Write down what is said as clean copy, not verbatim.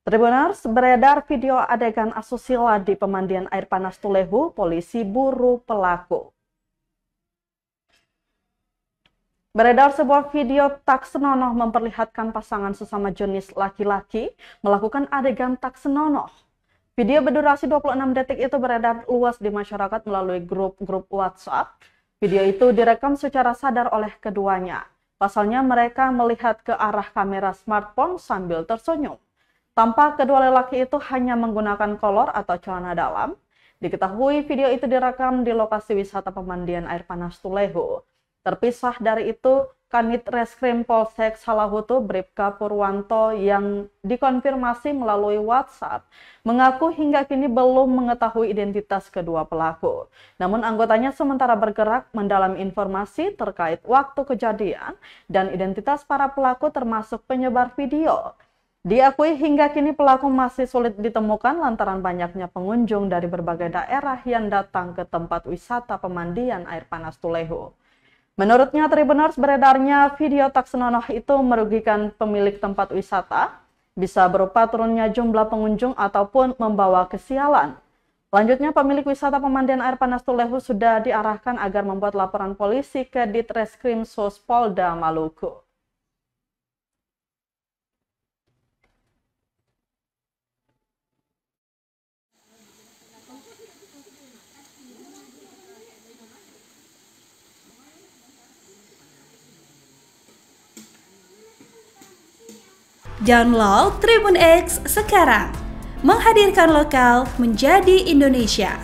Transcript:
Tribuners, beredar video adegan asusila di pemandian air panas Tulehu, polisi buru pelaku. Beredar sebuah video tak senonoh memperlihatkan pasangan sesama jenis laki-laki melakukan adegan tak senonoh. Video berdurasi 26 detik itu beredar luas di masyarakat melalui grup-grup WhatsApp. Video itu direkam secara sadar oleh keduanya. Pasalnya mereka melihat ke arah kamera smartphone sambil tersenyum. Tampak kedua lelaki itu hanya menggunakan kolor atau celana dalam. Diketahui video itu direkam di lokasi wisata pemandian air panas Tulehu. Terpisah dari itu, Kanit Reskrim Polsek Salahutu Bribka Purwanto yang dikonfirmasi melalui WhatsApp mengaku hingga kini belum mengetahui identitas kedua pelaku. Namun anggotanya sementara bergerak mendalami informasi terkait waktu kejadian dan identitas para pelaku termasuk penyebar video. Diakui hingga kini pelaku masih sulit ditemukan lantaran banyaknya pengunjung dari berbagai daerah yang datang ke tempat wisata pemandian air panas Tulehu. Menurutnya, Tribuners, beredarnya video tak senonoh itu merugikan pemilik tempat wisata, bisa berupa turunnya jumlah pengunjung ataupun membawa kesialan. Selanjutnya, pemilik wisata pemandian air panas Tulehu sudah diarahkan agar membuat laporan polisi ke Ditreskrim Sus Polda Maluku. Download Tribun X sekarang, menghadirkan lokal menjadi Indonesia.